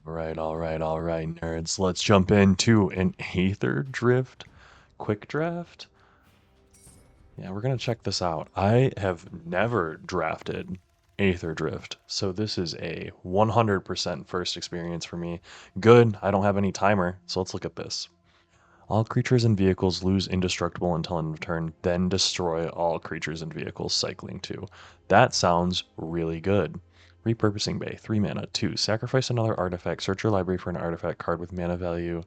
All right, nerds. Let's jump into an Aetherdrift quick draft. Yeah, we're gonna check this out. I have never drafted Aetherdrift, so this is a 100% first experience for me. Good, I don't have any timer, so let's look at this. All creatures and vehicles lose indestructible until end of turn, then destroy all creatures and vehicles cycling 2. That sounds really good. Repurposing Bay, 3 mana, 2. Sacrifice another artifact. Search your library for an artifact card with mana value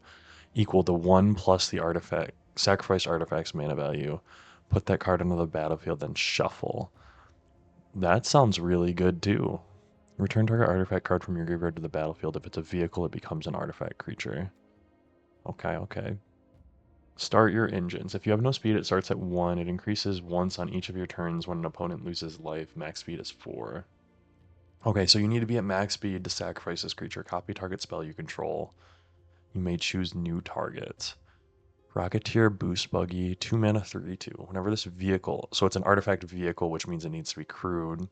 equal to 1 plus the artifact. Sacrifice artifact's mana value. Put that card into the battlefield, then shuffle. That sounds really good too. Return target artifact card from your graveyard to the battlefield. If it's a vehicle, it becomes an artifact creature. Okay. Start your engines. If you have no speed, it starts at 1. It increases once on each of your turns when an opponent loses life. Max speed is 4. Okay, so you need to be at max speed to sacrifice this creature. Copy target spell you control. You may choose new targets. Rocketeer Boost Buggy, 2 mana, 3/2. Whenever this vehicle, so it's an artifact vehicle, which means it needs to be crewed.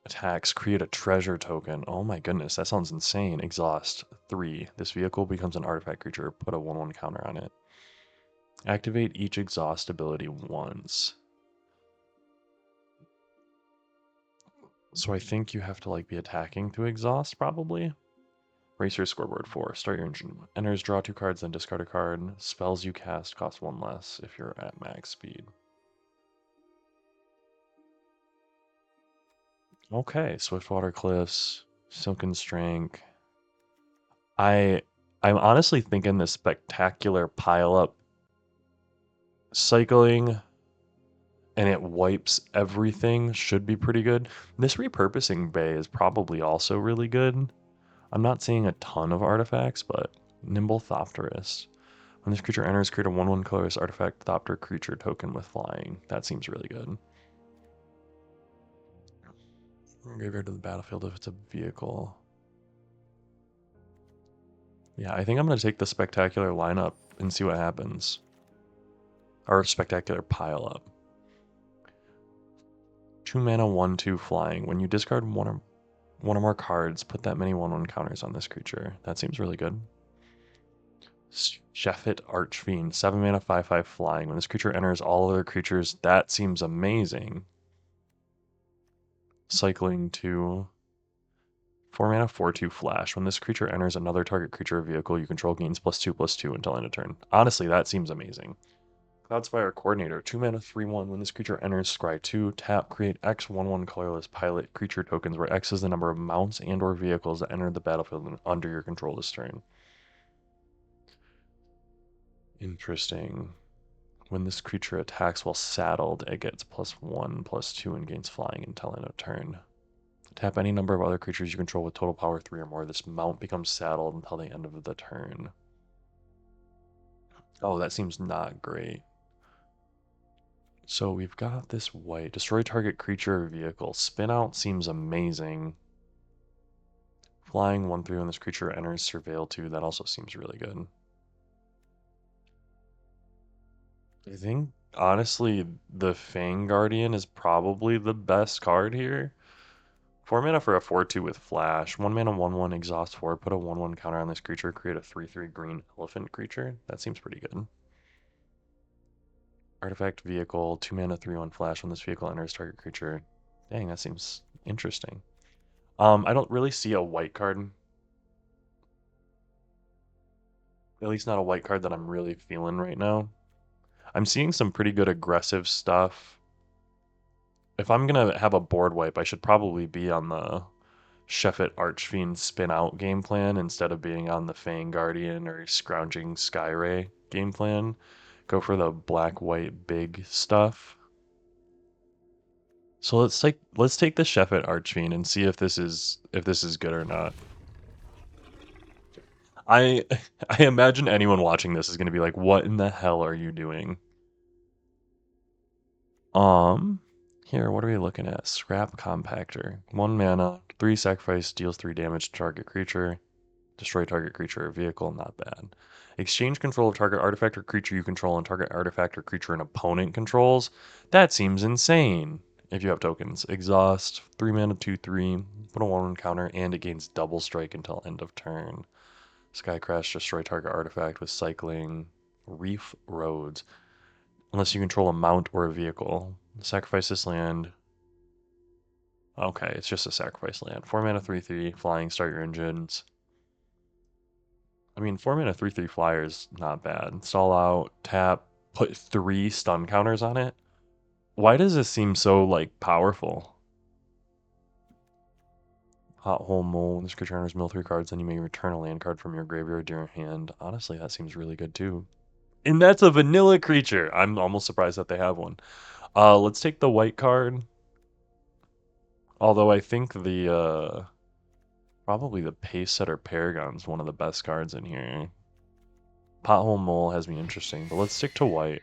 Attacks, create a treasure token. Oh my goodness, that sounds insane. Exhaust, 3. This vehicle becomes an artifact creature. Put a 1/1 counter on it. Activate each exhaust ability once. So I think you have to like be attacking to exhaust probably. Racer scoreboard 4. Start your engine. Enters, draw 2 cards, then discard a card. Spells you cast cost 1 less if you're at max speed. Okay, Swiftwater Cliffs, Silken Strength. I'm honestly thinking this spectacular pile up cycling and it wipes everything should be pretty good. This repurposing bay is probably also really good. I'm not seeing a ton of artifacts, but Nimble Thopterist. When this creature enters, create a 1/1 colorless artifact Thopter creature token with flying. That seems really good. Graveyard to the battlefield if it's a vehicle. Yeah, I think I'm going to take the spectacular lineup and see what happens. Or spectacular pile up. 2 mana, 1/2 flying. When you discard one or more cards, put that many 1/1 counters on this creature. That seems really good. Sheffit Archfiend, 7 mana, 5/5 flying. When this creature enters all other creatures, that seems amazing. Cycling to 4 mana, 4/2 flash. When this creature enters another target creature or vehicle you control gains +2/+2 until end of turn. Honestly, that seems amazing. Cloudspire Coordinator, 2 mana, 3/1. When this creature enters, scry 2, tap, create X 1/1 colorless pilot creature tokens, where X is the number of mounts and/or vehicles that enter the battlefield under your control this turn. Interesting. When this creature attacks while saddled, it gets +1/+2 and gains flying until end of turn. Tap any number of other creatures you control with total power 3 or more. This mount becomes saddled until the end of the turn. Oh, that seems not great. So we've got this white. Destroy target creature or vehicle. Spin out seems amazing. Flying 1/3 when this creature enters Surveil 2. That also seems really good. I think, honestly, the Fang Guardian is probably the best card here. 4 mana for a 4/2 with Flash. 1 mana, 1/1, exhaust 4. Put a 1/1 counter on this creature. Create a 3/3 green elephant creature. That seems pretty good. Artifact vehicle, 2 mana, 3/1 flash. When this vehicle enters target creature. Dang, that seems interesting. I don't really see a white card. At least not a white card that I'm really feeling right now. I'm seeing some pretty good aggressive stuff. If I'm gonna have a board wipe, I should probably be on the Sheffit Archfiend spin out game plan instead of being on the Fang Guardian or Scrounging Skyray game plan. Go for the black white big stuff. So let's take the Sheffit Archfiend and see if this is good or not. I I imagine anyone watching this is gonna be like, what in the hell are you doing? Here, what are we looking at? Scrap Compactor. 1 mana, 3 sacrifice, deals 3 damage to target creature. Destroy target creature or vehicle, not bad. Exchange control of target artifact or creature you control and target artifact or creature an opponent controls. That seems insane. if you have tokens. Exhaust, 3 mana, 2/3, put a 1/1 counter, and it gains double strike until end of turn. Sky Crash, destroy target artifact with cycling. Reef Roads, unless you control a mount or a vehicle. Sacrifice this land. Okay, it's just a sacrifice land. 4 mana, 3/3, flying, start your engines. I mean, 4 mana, 3/3 flyer is not bad. Stall out, tap, put 3 stun counters on it. Why does this seem so, like, powerful? Hot Hole Mole. When this creature enters mill 3 cards, then you may return a land card from your graveyard to your hand. Honestly, that seems really good too. And that's a vanilla creature. I'm almost surprised that they have one. Let's take the white card. Although I think the probably the Pace Setter Paragon's one of the best cards in here. Pothole Mole has me interesting, but let's stick to white.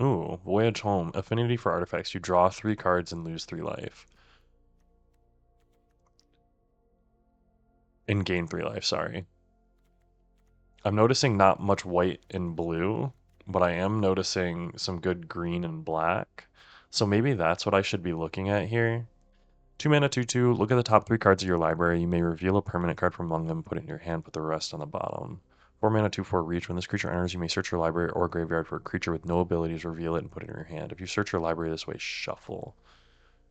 Ooh, Voyage Home. Affinity for artifacts. You draw 3 cards and lose 3 life. And gain 3 life, sorry. I'm noticing not much white and blue, but I am noticing some good green and black. So maybe that's what I should be looking at here. 2 mana, 2/2. Look at the top 3 cards of your library. You may reveal a permanent card from among them, put it in your hand, put the rest on the bottom. 4 mana, 2/4 reach. When this creature enters, you may search your library or graveyard for a creature with no abilities, reveal it, and put it in your hand. If you search your library this way, shuffle.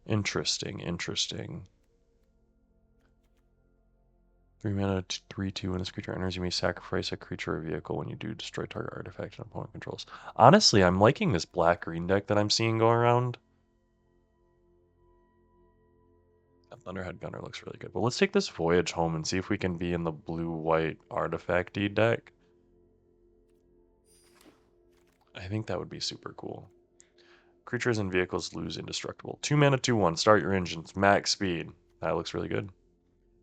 Interesting, interesting. 3 mana, 3/2. When this creature enters, you may sacrifice a creature or vehicle. When you do, destroy target artifact and opponent controls. Honestly, I'm liking this black-green deck that I'm seeing go around. Thunderhead Gunner looks really good. But let's take this Voyage home and see if we can be in the blue-white artifact-y deck. I think that would be super cool. Creatures and vehicles lose indestructible. 2 mana, 2/1. Start your engines. Max speed. That looks really good.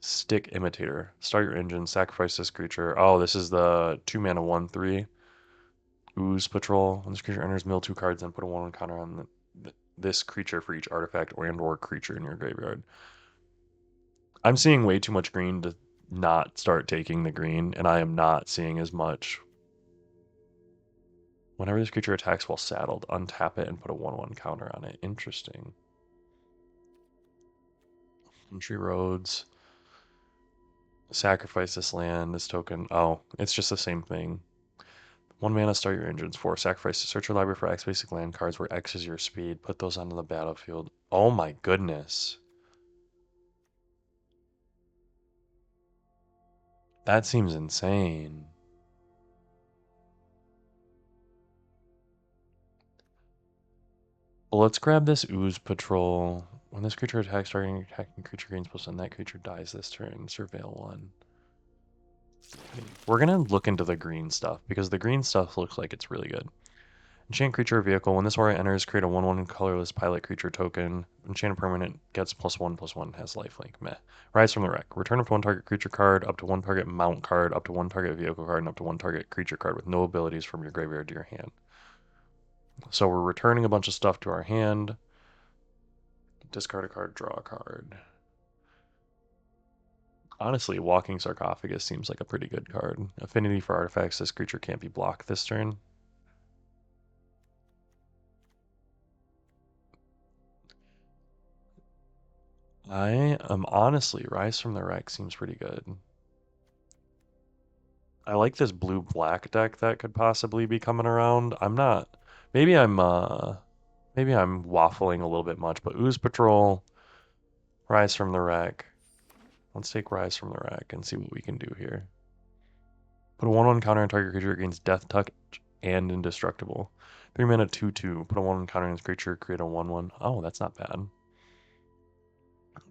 Stick Imitator. Start your engine. Sacrifice this creature. Oh, this is the 2 mana, 1/3. Ooze Patrol. When this creature enters, mill 2 cards and put a 1/1 counter on this creature for each artifact or creature in your graveyard. I'm seeing way too much green to not start taking the green, and I am not seeing as much. Whenever this creature attacks while saddled, untap it and put a 1/1 counter on it. Interesting. Country Roads. Sacrifice this land, this token. Oh, it's just the same thing. 1 mana, start your engines. 4, sacrifice to search your library for X basic land cards where X is your speed. Put those onto the battlefield. Oh my goodness. That seems insane. Well, let's grab this Ooze Patrol. When this creature attacks, targeting attacking creature gains plus 1, that creature dies this turn. Surveil 1. We're gonna look into the green stuff because the green stuff looks like it's really good. Enchant creature or vehicle. When this aura enters, create a 1/1 colorless pilot creature token. Enchant permanent gets +1/+1, has lifelink. Meh. Rise from the wreck. Return up to 1 target creature card, up to 1 target mount card, up to 1 target vehicle card, and up to 1 target creature card with no abilities from your graveyard to your hand. So we're returning a bunch of stuff to our hand. Discard a card, draw a card. Honestly, Walking Sarcophagus seems like a pretty good card. Affinity for artifacts. This creature can't be blocked this turn. I am honestly, Rise from the Wreck seems pretty good. I like this blue-black deck that could possibly be coming around. I'm not. Maybe maybe I'm waffling a little bit much, but Ooze Patrol, Rise from the Wreck. Let's take Rise from the Wreck and see what we can do here. Put a 1/1 counter on target creature against Death Touch and Indestructible. 3 mana, 2/2. Put a 1/1 counter on this creature, create a 1/1. Oh, that's not bad.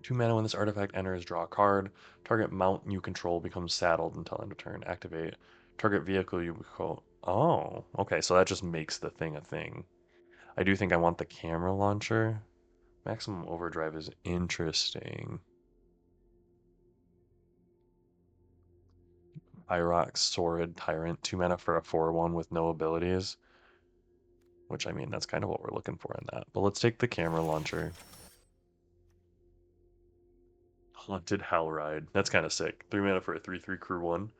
2 mana, when this artifact enters, draw a card. Target mount you control becomes saddled until end of turn. Activate. Target vehicle you control. Oh, okay, so that just makes the thing a thing. I do think I want the camera launcher. Maximum Overdrive is interesting. Pyrox, Sordid, Tyrant, 2 mana for a 4/1 with no abilities. Which, I mean, that's kind of what we're looking for in that. But let's take the camera launcher. Haunted Hell Ride. That's kind of sick. 3 mana for a 3/3 crew 1.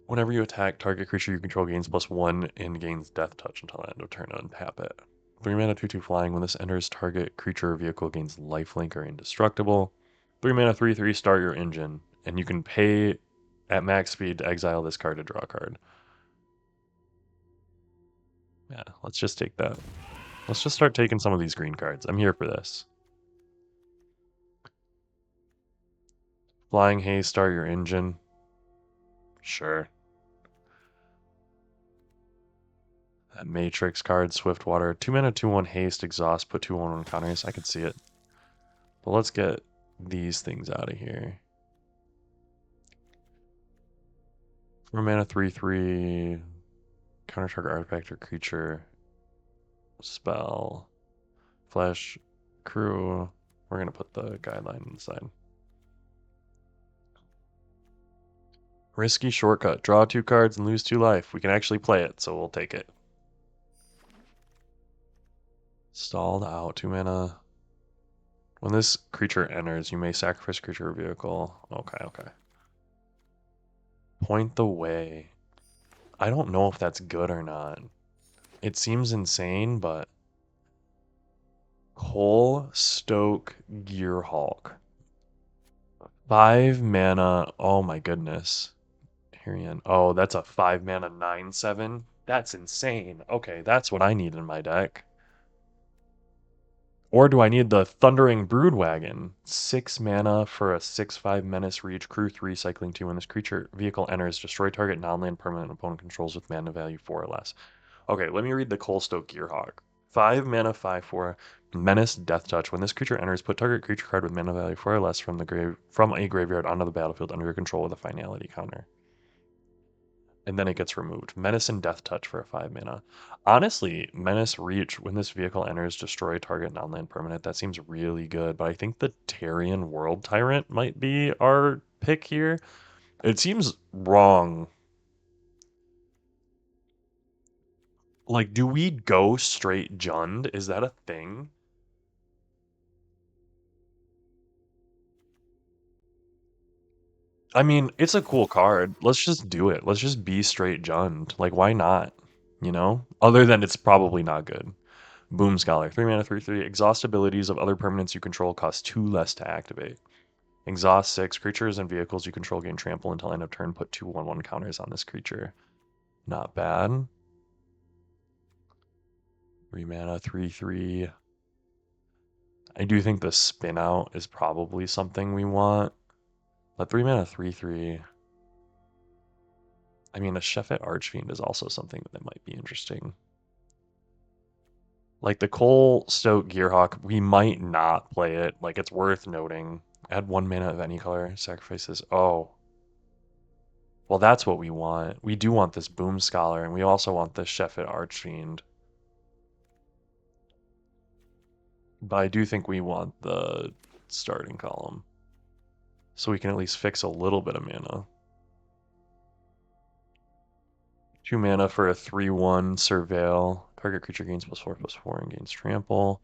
Whenever you attack, target creature you control gains +1 and gains Death Touch until the end of turn. Untap it. 3 mana 2/2 flying. When this enters, target creature or vehicle gains lifelink or indestructible. 3 mana 3/3 start your engine. And you can pay at max speed to exile this card to draw a card. Yeah, let's just take that. Let's just start taking some of these green cards. I'm here for this. Flying Haze, start your engine. Sure. That Matrix card, Swiftwater. 2 mana 2/1 haste, exhaust, put 2/1 counters. I could see it. But let's get these things out of here. 4 mana 3/3. Counter target artifact or creature. Spell. Flash. Crew. We're going to put the guideline inside. Risky shortcut. Draw 2 cards and lose 2 life. We can actually play it, so we'll take it. Stalled out. 2 mana. When this creature enters, you may sacrifice creature or vehicle. Okay. Point the way. I don't know if that's good or not. It seems insane, but Coal Stoke Gearhulk. 5 mana. Oh my goodness. Tyrion. Oh, that's a 5 mana 9/7. That's insane. Okay, that's what I need in my deck. Or do I need the Thundering Broodwagon? 6 mana for a 6/5 Menace Reach, Crew 3, Cycling 2. When this creature vehicle enters, destroy target non-land permanent opponent controls with mana value 4 or less. Okay, let me read the Coalstoke Gearhawk. 5 mana 5/4 Menace Death Touch. When this creature enters, put target creature card with mana value 4 or less from a graveyard onto the battlefield under your control with a finality counter. And then it gets removed. Menace and Death Touch for a 5 mana. Honestly, Menace Reach, when this vehicle enters, destroy target non-land permanent. That seems really good, but I think the Tarion World Tyrant might be our pick here. It seems wrong. Like, do we go straight Jund? Is that a thing? I mean, it's a cool card. Let's just do it. Let's just be straight Jund. Like, why not? You know? Other than it's probably not good. Boom Scholar. 3 mana 3/3. Exhaust abilities of other permanents you control cost 2 less to activate. Exhaust 6. Creatures and vehicles you control gain trample until end of turn. Put 2/1/1 counters on this creature. Not bad. 3 mana 3/3. I do think the spin out is probably something we want. But 3 mana 3/3. I mean, a Sheffet Archfiend is also something that might be interesting. Like the Coal Stoke Gearhawk, we might not play it. Like, it's worth noting. Add 1 mana of any color. Sacrifices. Oh. Well, that's what we want. We do want this Boom Scholar, and we also want this Sheffet Archfiend. But I do think we want the starting column. So we can at least fix a little bit of mana. 2 mana for a 3/1 Surveil. Target creature gains +4/+4 and gains trample.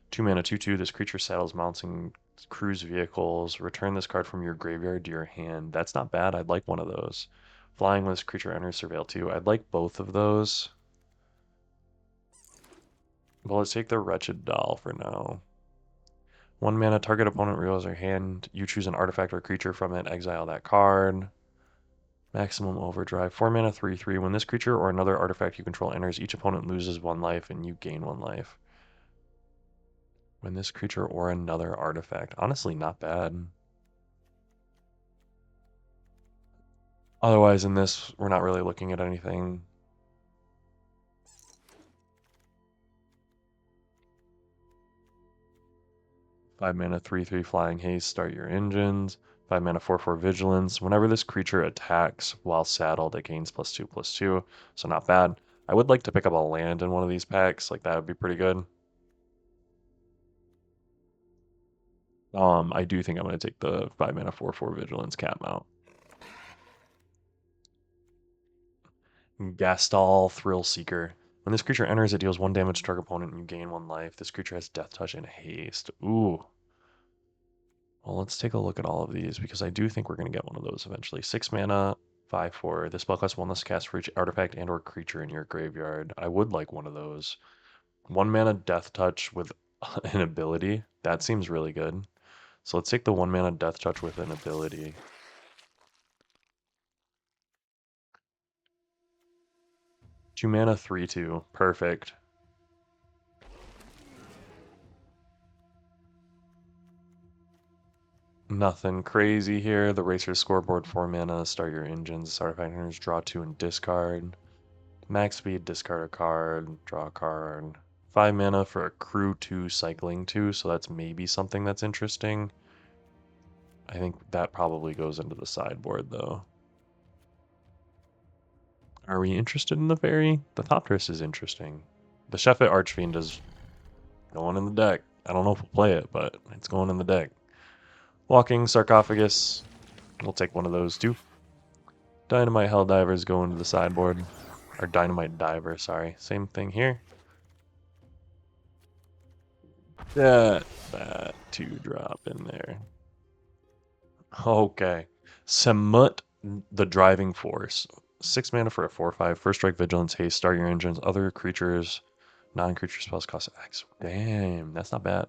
2 mana 2/2. This creature saddles mounts and cruise vehicles. Return this card from your graveyard to your hand. That's not bad. I'd like one of those. Flying when this creature enters Surveil 2. I'd like both of those. Well, let's take the Wretched Doll for now. 1 mana, target opponent reveals their hand. You choose an artifact or creature from it. Exile that card. Maximum Overdrive. 4 mana 3/3. When this creature or another artifact you control enters, each opponent loses 1 life and you gain 1 life. When this creature or another artifact. Honestly, not bad. Otherwise, in this, we're not really looking at anything. Five mana 3/3 Flying Haste, start your engines. 5 mana 4/4 Vigilance. Whenever this creature attacks while saddled, it gains +2/+2. So not bad. I would like to pick up a land in one of these packs. Like, that would be pretty good. I do think I'm going to take the 5 mana 4/4 Vigilance Cat Mount. Gastal Thrill Seeker. When this creature enters, it deals 1 damage to target opponent and you gain 1 life. This creature has Death Touch and Haste. Ooh. Well, let's take a look at all of these because I do think we're going to get one of those eventually. 6 mana, 5/4. This spell costs 1 less cast for each artifact and or creature in your graveyard. I would like one of those. 1 mana Death Touch with an ability. That seems really good. So let's take the 1 mana Death Touch with an ability. Two mana 3/2. Perfect. Nothing crazy here. The Racer Scoreboard 4 mana. Start your engines. Artifact hunters. Draw 2 and discard. Max speed. Discard a card. Draw a card. 5 mana for a crew 2, cycling 2. So that's maybe something that's interesting. I think that probably goes into the sideboard though. Are we interested in the fairy? The Thopterus is interesting. The Sheffet Archfiend is going in the deck. I don't know if we'll play it, but it's going in the deck. Walking Sarcophagus. We'll take one of those too. Dynamite Helldivers go into the sideboard. Or Dynamite Diver, sorry. Same thing here. That 2-drop in there. Okay. Samut, the Driving Force. 6 mana for a 4/5. First strike, vigilance, haste, start your engines. Other creatures, non-creature spells cost X. Damn, that's not bad.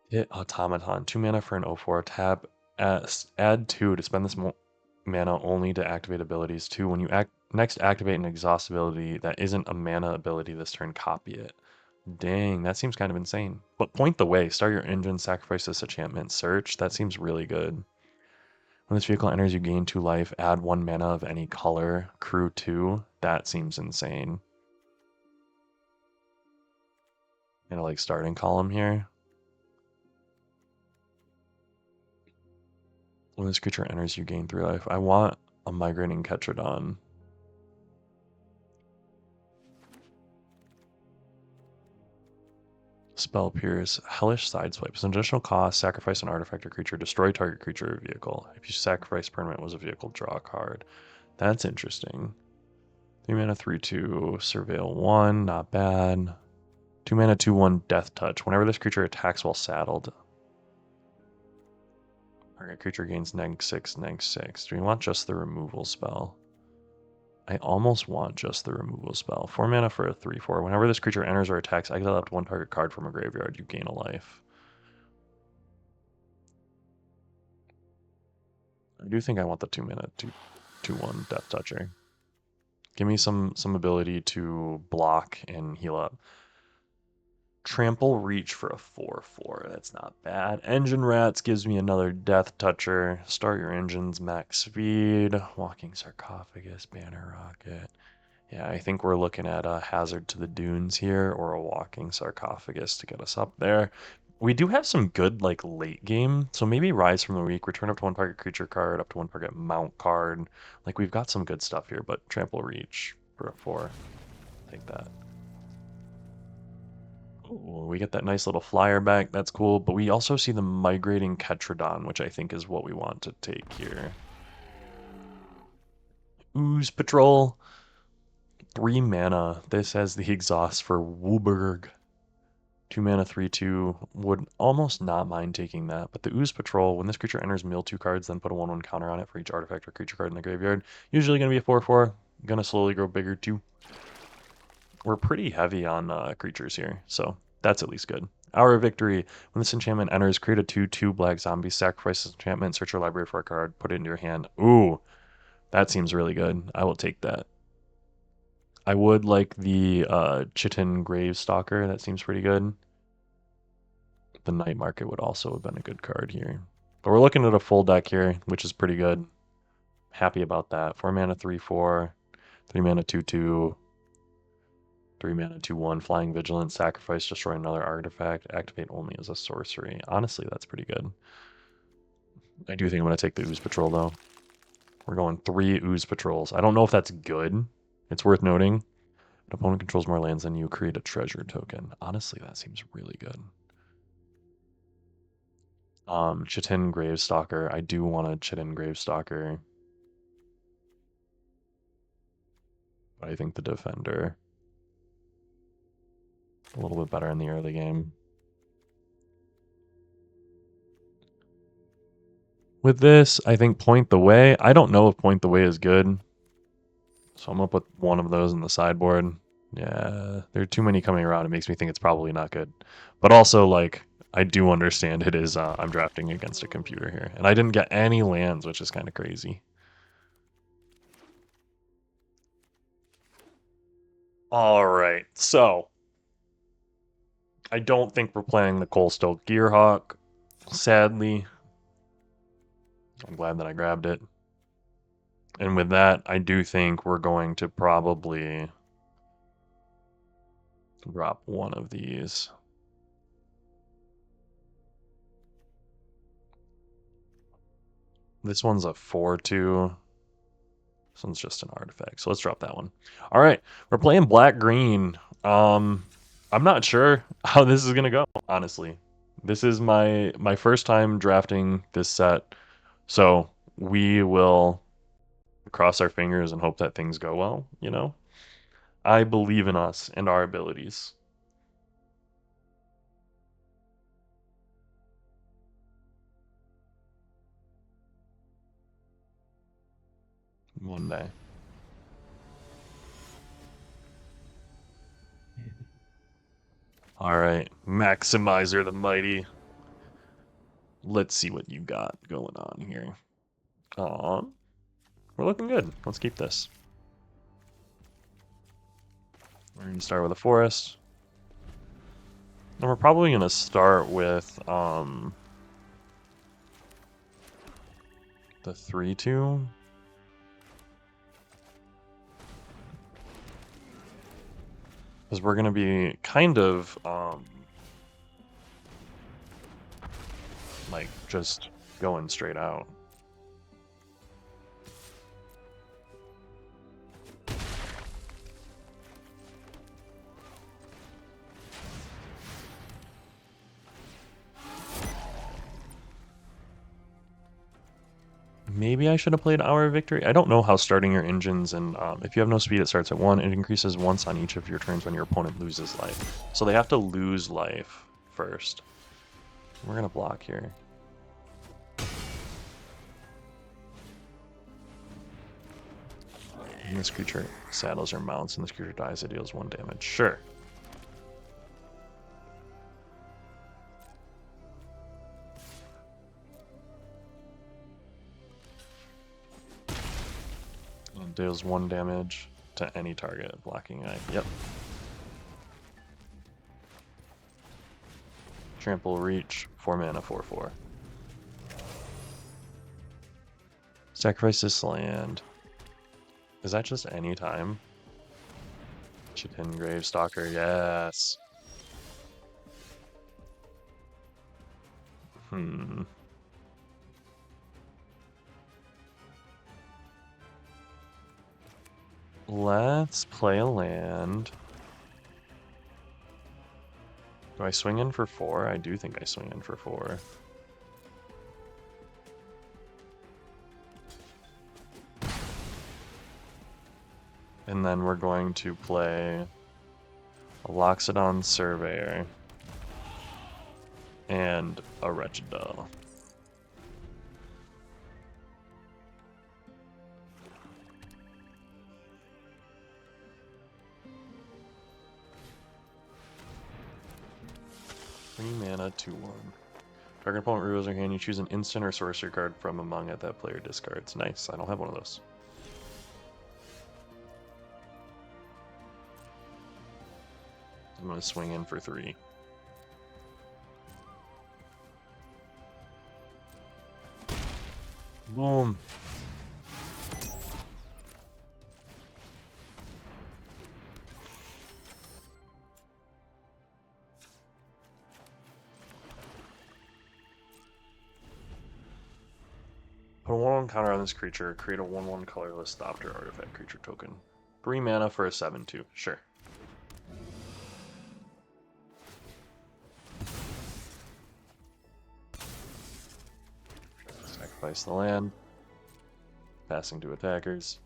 Hit Automaton. 2 mana for an 0/4. Tap. Add 2 to spend this mana only to activate abilities. 2. When you next activate an exhaust ability that isn't a mana ability this turn, copy it. Dang, that seems kind of insane. But point the way. Start your engine, sacrifice this enchantment, search. That seems really good. When this vehicle enters, you gain 2 life. Add 1 mana of any color. Crew 2. That seems insane. And like starting column here. When this creature enters, you gain 3 life. I want a Migrating Ketrodon. Spell Pierce, Hellish Sideswipe. It's an additional cost, sacrifice an artifact or creature, destroy target creature or vehicle. If you sacrifice permanent was a vehicle, draw a card. That's interesting. 3 mana 3/2, Surveil 1, not bad. 2 mana 2/1, Death Touch. Whenever this creature attacks while saddled, target creature gains -6, -6. Do we want just the removal spell? I almost want just the removal spell. 4 mana for a 3/4. Whenever this creature enters or attacks, exile up to 1 target card from a graveyard. You gain a life. I do think I want the 2 mana 2/1 Death Toucher. Give me some ability to block and heal up. Trample Reach for a 4/4. That's not bad. Engine Rats gives me another Death Toucher. Start your engines, max speed. Walking Sarcophagus, Banner Rocket. Yeah, I think we're looking at a Hazard to the Dunes here or a Walking Sarcophagus to get us up there. We do have some good like late game, so maybe Rise from the Weak, return up to 1 target creature card, up to 1 target mount card. Like we've got some good stuff here, but Trample Reach for a 4. Take that. Ooh, we get that nice little flyer back. That's cool, but we also see the Migrating Ketrodon, which I think is what we want to take here. Ooze Patrol. 3 mana. This has the exhaust for Wooburg. 2 mana 3/2. Would almost not mind taking that, but the Ooze Patrol, when this creature enters, mill 2 cards, then put a 1/1 counter on it for each artifact or creature card in the graveyard. Usually going to be a 4/4. Going to slowly grow bigger too. We're pretty heavy on creatures here, so that's at least good. Hour of Victory. When this enchantment enters, create a 2/2 black zombie. Sacrifice this enchantment, search your library for a card, put it into your hand. Ooh, that seems really good. I will take that. I would like the Chitin Gravestalker. That seems pretty good. The Night Market would also have been a good card here. But we're looking at a full deck here, which is pretty good. Happy about that. 4 mana 3/4, 3 mana 2/2, 3 mana 2/1, Flying Vigilance, sacrifice, destroy another artifact, activate only as a sorcery. Honestly, that's pretty good. I do think I'm going to take the Ooze Patrol though. We're going 3 Ooze Patrols. I don't know if that's good. It's worth noting. An opponent controls more lands than you, create a treasure token. Honestly, that seems really good. Chitin Gravestalker. I do want a Chitin Gravestalker. But I think the Defender a little bit better in the early game. With this, I think Point the Way. I don't know if Point the Way is good. So I'm going to put one of those in the sideboard. Yeah, there are too many coming around. It makes me think it's probably not good. But also, like, I do understand it is, I'm drafting against a computer here. And I didn't get any lands, which is kind of crazy. All right, so I don't think we're playing the Coalstoke Gearhawk, sadly. I'm glad that I grabbed it. And with that, I do think we're going to probably drop one of these. This one's a 4/2. This one's just an artifact, so let's drop that one. All right, we're playing black-green. I'm not sure how this is gonna go, honestly. This is my first time drafting this set, so we will cross our fingers and hope that things go well, you know? I believe in us and our abilities. One day. All right, Maximizer the Mighty. Let's see what you got going on here. Aw, we're looking good. Let's keep this. We're going to start with a forest. And we're probably going to start with the 3/2. Because we're going to be kind of like just going straight out. Maybe I should have played Hour of Victory. I don't know how starting your engines, and if you have no speed, it starts at 1. It increases once on each of your turns when your opponent loses life. So they have to lose life first. We're going to block here. And this creature saddles or mounts, and this creature dies, it deals 1 damage. Sure. It deals 1 damage to any target, blocking eye. Yep. Trample, reach, 4 mana, 4/4. Sacrifice this land. Is that just any time? Chitin Gravestalker, yes. Let's play a land. Do I swing in for 4? I do think I swing in for 4. And then we're going to play a Loxodon Surveyor and a Wretched Doll. Three mana, 2/1. Target opponent reveals their hand. You choose an instant or sorcery card from among it that player discards. Nice. I don't have one of those. I'm going to swing in for 3. Boom. Put a 1/1 counter on this creature. Create a 1/1 colorless stopped or artifact creature token. 3 mana for a 7/2. Sure. Sacrifice the land. Passing to attackers.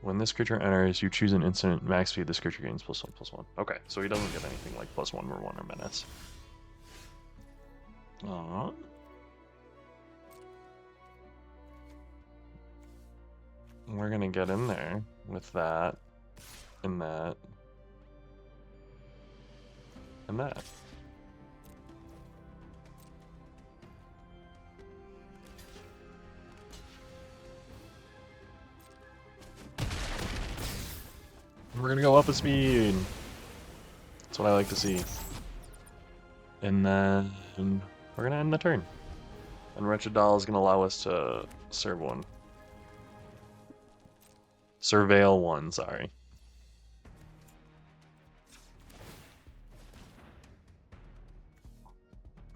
When this creature enters, you choose an instant max speed. This creature gains +1/+1. Okay, so he doesn't get anything like +1 or 1 or menace. We're gonna get in there with that, and that, and that. We're gonna go up a speed. That's what I like to see. And then we're gonna end the turn. And Wretched Doll is gonna allow us to serve one. Surveil one, sorry.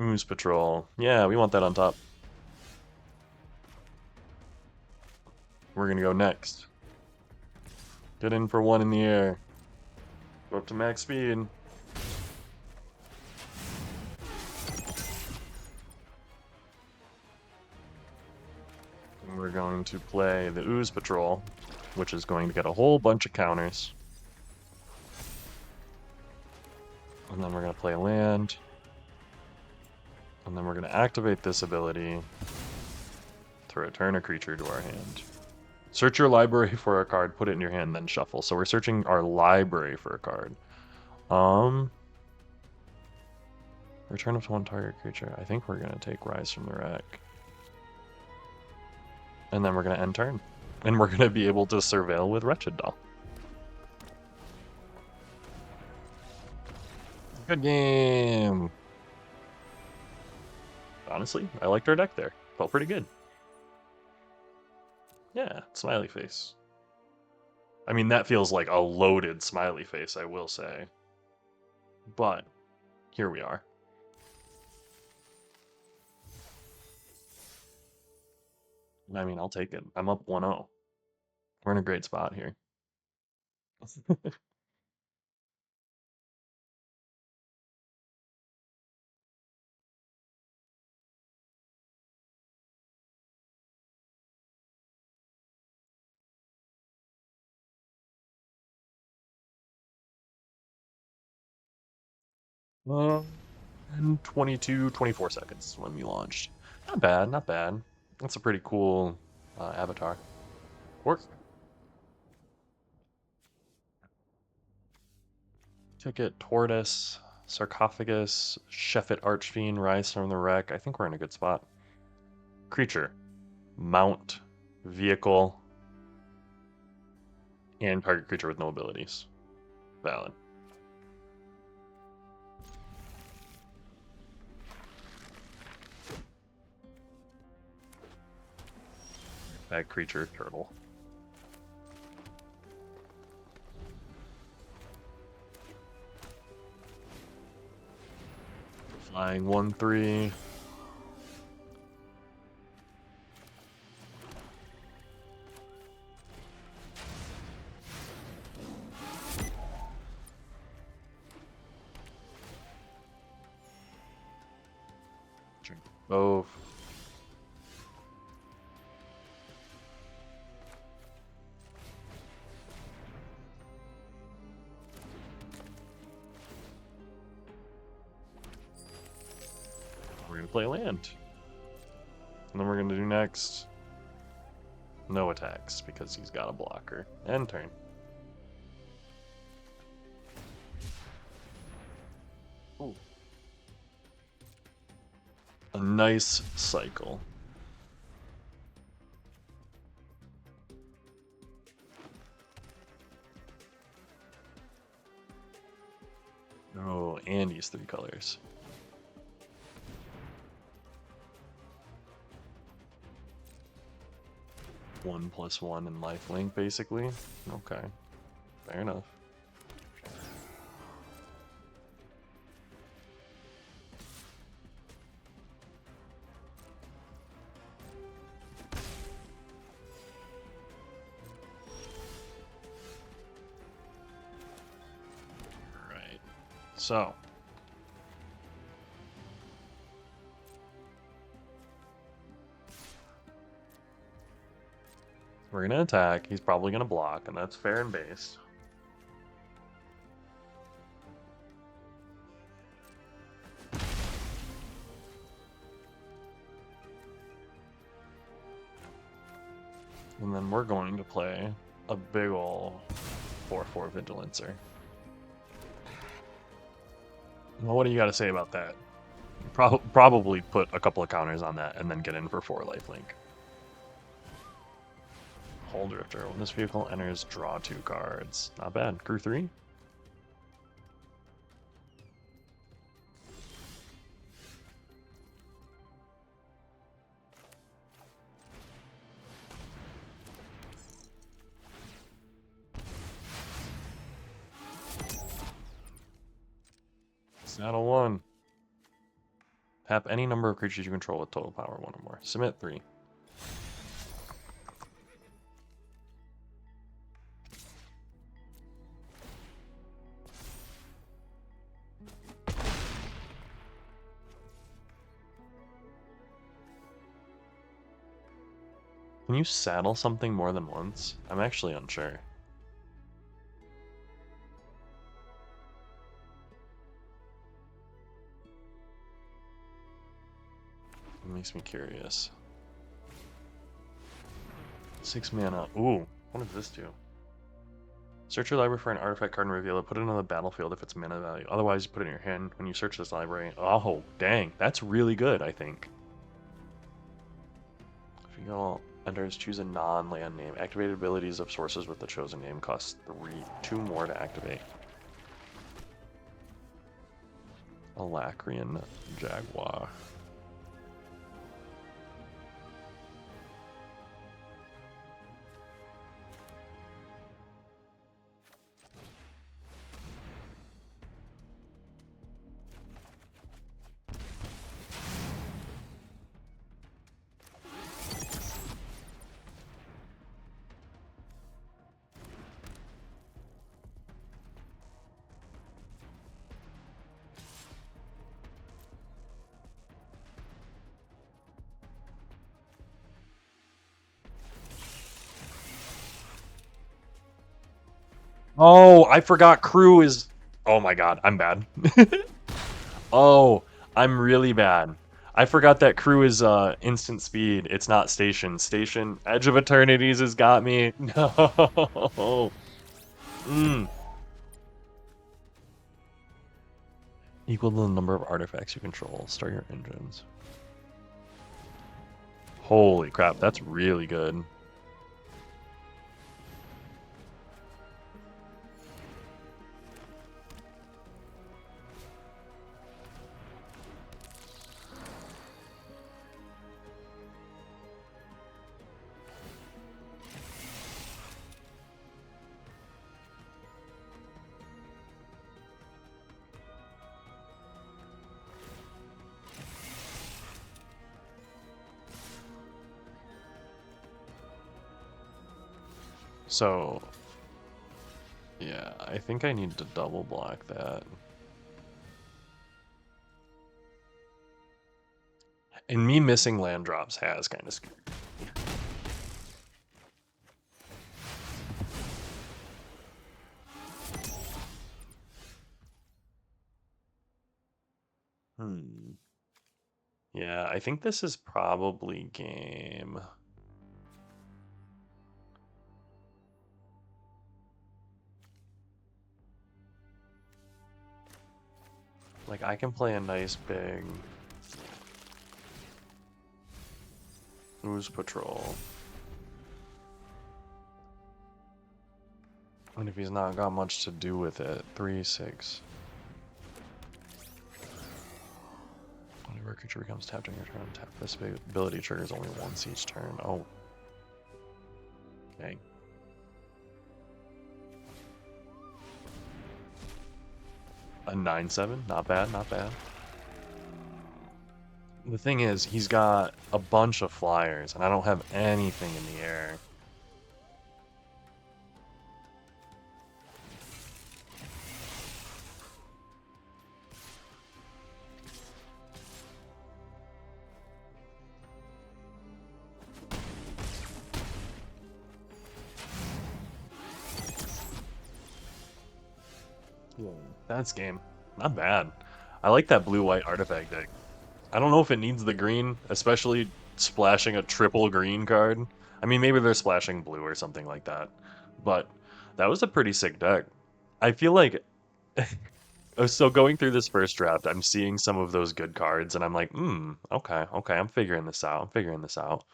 Ooze Patrol. Yeah, we want that on top. We're gonna go next. Get in for 1 in the air. Go up to max speed. And we're going to play the Ooze Patrol, which is going to get a whole bunch of counters. And then we're going to play land. And then we're going to activate this ability to return a creature to our hand. Search your library for a card, put it in your hand, then shuffle. So we're searching our library for a card. Return up to 1 target creature. I think we're going to take Rise from the Wreck. And then we're going to end turn. And we're going to be able to surveil with Wretched Doll. Good game! Honestly, I liked our deck there. Felt pretty good. Yeah, smiley face. I mean, that feels like a loaded smiley face, I will say. But, here we are. I mean, I'll take it. I'm up 1-0. We're in a great spot here. And 22, 24 seconds when we launched. Not bad, not bad. That's a pretty cool avatar. Work. Ticket, Tortoise, Sarcophagus, Sheffet Archfiend, Rise from the Wreck. I think we're in a good spot. Creature, Mount, Vehicle, and target creature with no abilities. Valid. Bad creature, turtle. Flying 1/3. Drink both. We're gonna play land. And then we're gonna do next. No attacks because he's got a blocker. End turn. Ooh. A nice cycle. Oh, and he's 3 colors. One plus 1 and lifelink, basically. Okay, fair enough. Right. So. We're gonna attack. He's probably gonna block, and that's fair and based. And then we're going to play a big ol' 4/4 Vigilancer. Well, what do you got to say about that? Probably put a couple of counters on that and then get in for 4 lifelink. Hull Drifter. When this vehicle enters, draw 2 cards. Not bad. Crew 3? Saddle 1. Tap any number of creatures you control with total power 1 or more. Submit 3. Can you saddle something more than once? I'm actually unsure. It makes me curious. 6 mana. Ooh, what does this do? Search your library for an artifact card and reveal it. Put it on the battlefield if it's mana value. Otherwise, you put it in your hand when you search this library. Oh, dang. That's really good, I think. If you all enters, choose a non-land name. Activated abilities of sources with the chosen name cost 2 more to activate. Alacrian Jaguar. Oh, I forgot crew is... Oh my god, I'm bad. Oh, I'm really bad. I forgot that crew is instant speed. It's not station. Station, Edge of Eternities has got me. No. Mm. Equal to the number of artifacts you control. Start your engines. Holy crap, that's really good. So, yeah, I think I need to double block that. And me missing land drops has kind of screwed. Yeah, I think this is probably game. Like, I can play a nice big Ooze Patrol. And if he's not got much to do with it, 3/6. Whenever a creature becomes tapped on your turn, tap this ability triggers only once each turn. Oh. Dang. A 9/7? Not bad, not bad. The thing is, he's got a bunch of flyers, and I don't have anything in the air. Yeah, that's game. Not bad. I like that blue-white artifact deck. I don't know if it needs the green, especially splashing a triple green card. I mean, maybe they're splashing blue or something like that. But that was a pretty sick deck. I feel like so going through this first draft, I'm seeing some of those good cards, and I'm like, okay, okay, I'm figuring this out. I'm figuring this out.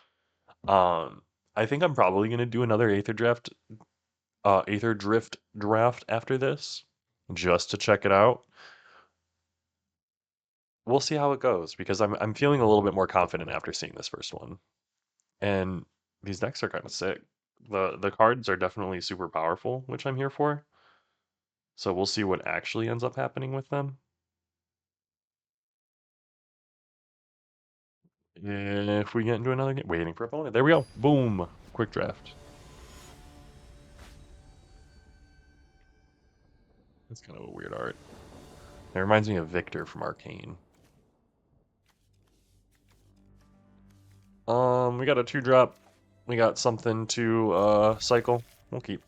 Um, I think I'm probably gonna do another Aetherdrift draft after this, just to check it out. We'll see how it goes because I'm feeling a little bit more confident after seeing this first one. And these decks are kind of sick. The cards are definitely super powerful, which I'm here for. So we'll see what actually ends up happening with them. If we get into another game, waiting for opponent. There we go. Boom. Quick draft. That's kind of a weird art. It reminds me of Victor from Arcane. We got a 2-drop. We got something to cycle. We'll keep.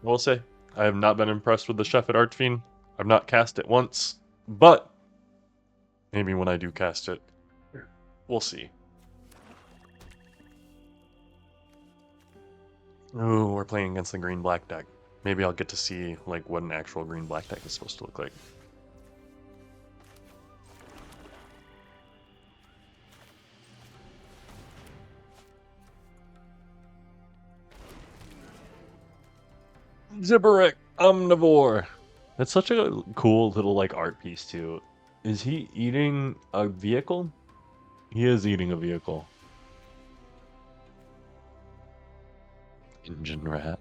We'll say I have not been impressed with the Chef at Archfiend. I've not cast it once, but maybe when I do cast it, we'll see. Ooh, we're playing against the green-black deck. Maybe I'll get to see like what an actual green-black deck is supposed to look like. Zibberick, Omnivore. That's such a cool little like art piece too. Is he eating a vehicle? He is eating a vehicle. Engine rat.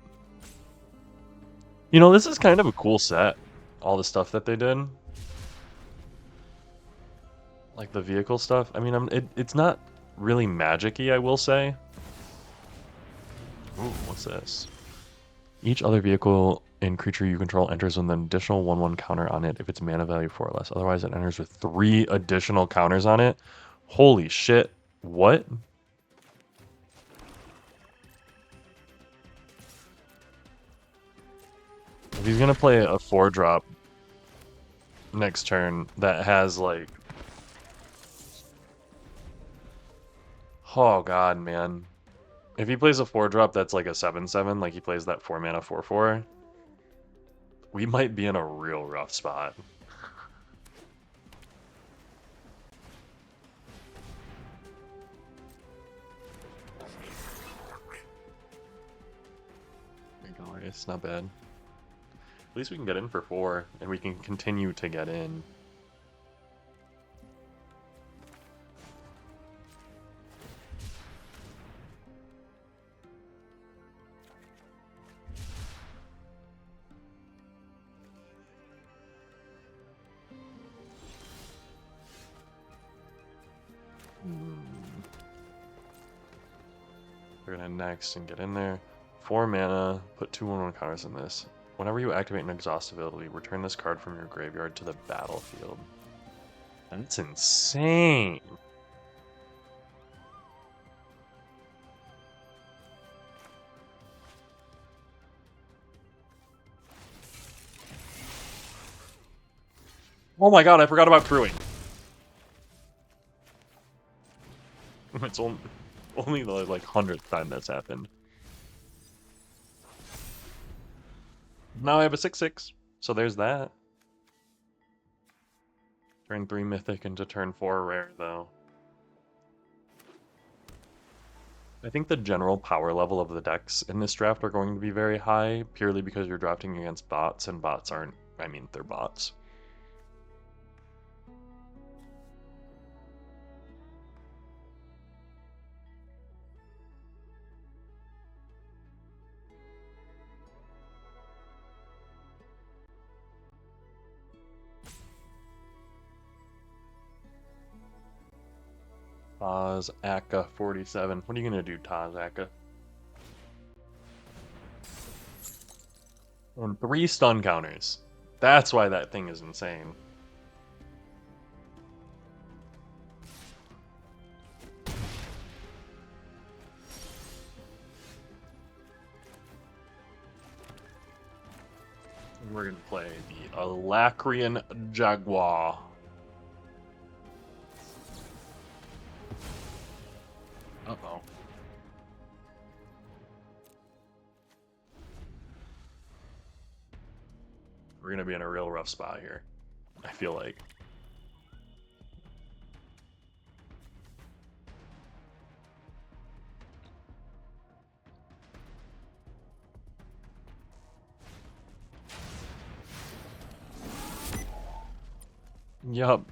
You know, this is kind of a cool set. All the stuff that they did. Like the vehicle stuff. I mean, it's not really magic-y, I will say. Ooh, what's this? Each other vehicle and creature you control enters with an additional 1/1 counter on it if it's mana value 4 or less. Otherwise, it enters with 3 additional counters on it. Holy shit. What? If he's gonna play a 4-drop next turn that has like... Oh god, man. If he plays a 4-drop that's like a 7/7, like he plays that 4-mana 4/4, we might be in a real rough spot. It's not bad. At least we can get in for 4, and we can continue to get in. We're gonna next and get in there. 4 mana, put 2/1 counters in this. Whenever you activate an exhaust ability, return this card from your graveyard to the battlefield. That's insane. Oh my god, I forgot about crewing. It's only the like 100th time that's happened. Now I have a 6/6, so there's that. Turn 3 mythic into turn 4 rare, though. I think the general power level of the decks in this draft are going to be very high, purely because you're drafting against bots, and bots aren't, I mean, they're bots. Taz Akka 47. What are you gonna do, Taz Akka? And 3 stun counters. That's why that thing is insane. We're gonna play the Alacrian Jaguar. Uh-oh. We're gonna be in a real rough spot here, I feel like. Yup.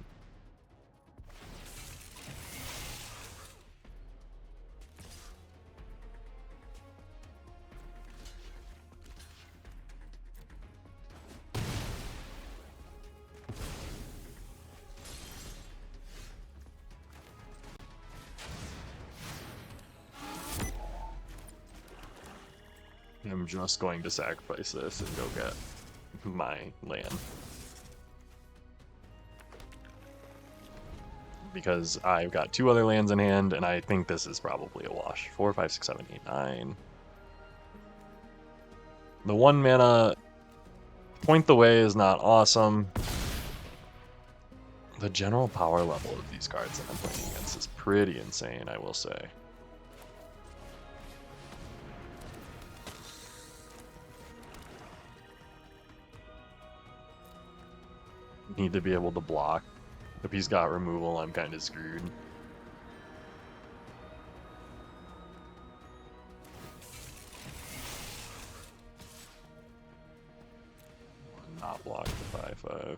I'm just going to sacrifice this and go get my land. Because I've got 2 other lands in hand, and I think this is probably a wash. 4, 5, 6, 7, 8, 9. The 1 mana Point the Way is not awesome. The general power level of these cards that I'm playing against is pretty insane, I will say. Need to be able to block. If he's got removal, I'm kind of screwed. Not block the 5/5.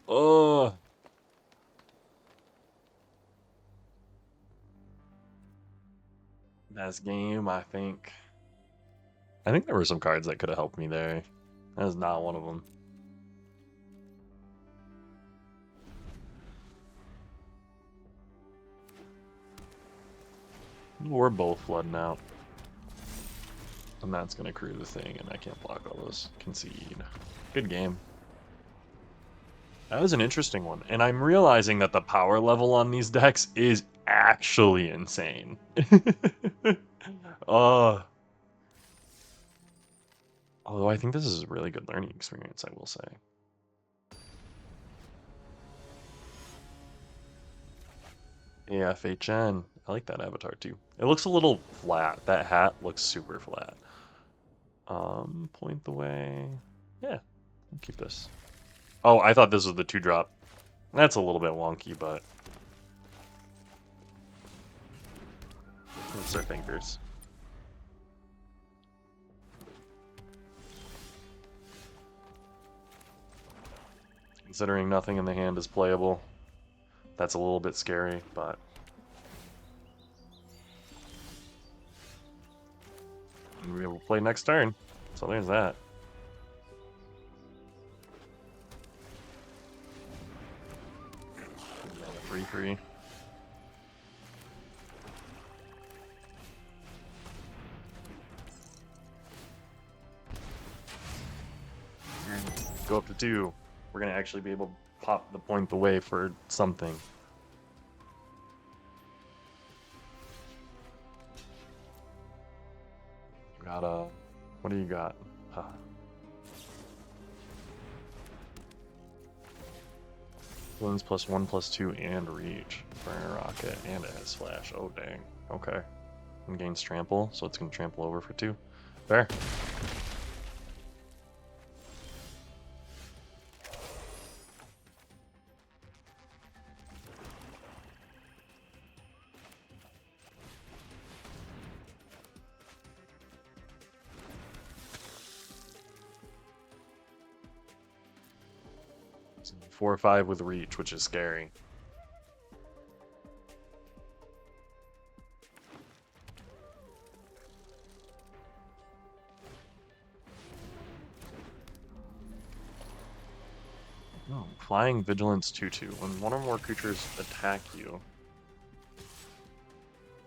Oh. Best game, I think. I think there were some cards that could have helped me there. That is not one of them. We're both flooding out. And that's going to crew the thing, and I can't block all those. Concede. Good game. That was an interesting one. And I'm realizing that the power level on these decks is actually insane. Although I think this is a really good learning experience, I will say. AFHN. I like that avatar too. It looks a little flat. That hat looks super flat. Point the Way. Yeah, I'll keep this. Oh, I thought this was the 2-drop. That's a little bit wonky, but it's our fingers. Considering nothing in the hand is playable, that's a little bit scary, but we will play next turn. So there's that. Free. Go up to 2. We're gonna actually be able to pop the Point the Way for something. Got a... What do you got? Wounds +1/+2 and reach. Burner Rocket, and it has Flash. Oh dang. Okay. And gains trample, so it's gonna trample over for 2. Fair. It's 4 or 5 with reach, which is scary. Oh, Flying Vigilance 2/2. When 1 or more creatures attack you,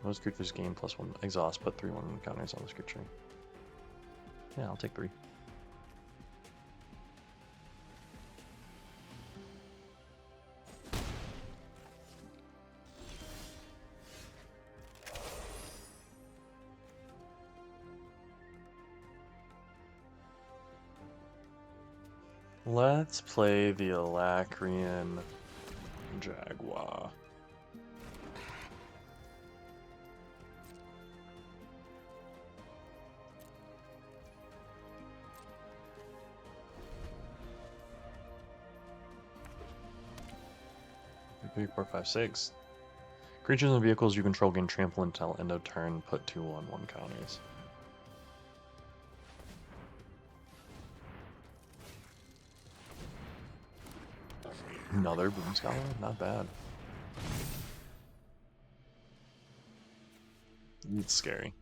those creatures gain +1 exhaust, put 3/1 counters on this creature. Yeah, I'll take 3. Let's play the Alacrian Jaguar. Three, four, five, six. Creatures and vehicles you control gain trample until end of turn. Put 2/1/1 counters. Another Boom Scholar? Not bad. It's scary.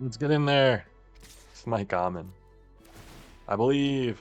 Let's get in there. It's my common. I believe.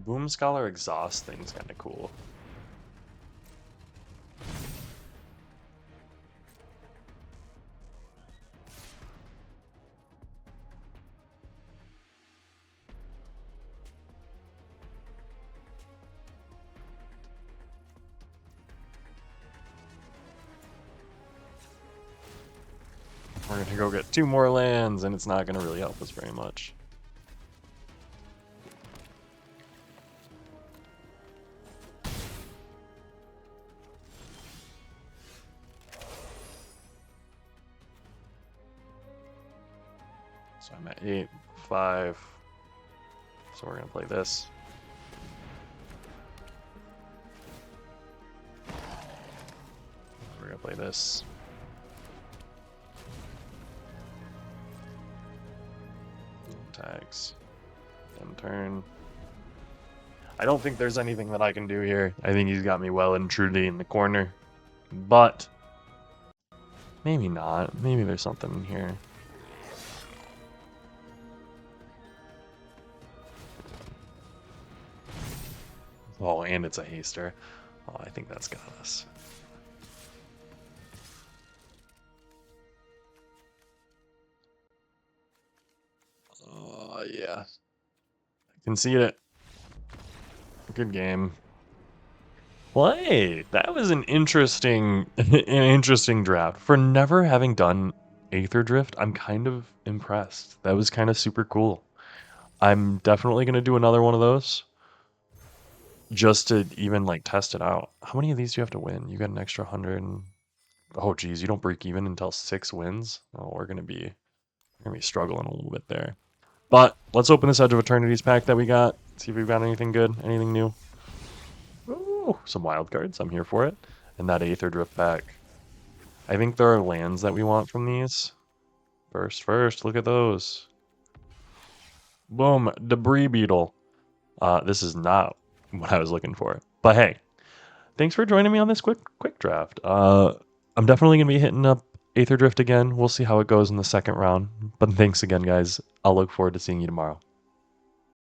Boom Scholar exhaust thing's kind of cool. We're gonna go get 2 more lands, and it's not gonna really help us very much. So I'm at 8, 5. So we're gonna play this. We're gonna play this. Tags. End turn. I don't think there's anything that I can do here. I think he's got me well and truly in the corner. But maybe not. Maybe there's something in here. Oh, and it's a haster. Oh, I think that's got us. Oh, yeah. I can see it. Good game. Well, hey, that was an interesting draft. For never having done Aetherdrift, I'm kind of impressed. That was kind of super cool. I'm definitely going to do another one of those just to even like test it out. How many of these do you have to win? You got an extra 100. Oh, geez, you don't break even until 6 wins. Oh, we're gonna be struggling a little bit there. But let's open this Edge of Eternity's pack that we got. See if we've got anything good, anything new. Ooh, some wild cards. I'm here for it. And that Aetherdrift pack. I think there are lands that we want from these. First, look at those. Boom, Debris Beetle. This is not what I was looking for. But hey, thanks for joining me on this quick draft. I'm definitely going to be hitting up Aetherdrift again. We'll see how it goes in the second round. But thanks again, guys. I'll look forward to seeing you tomorrow.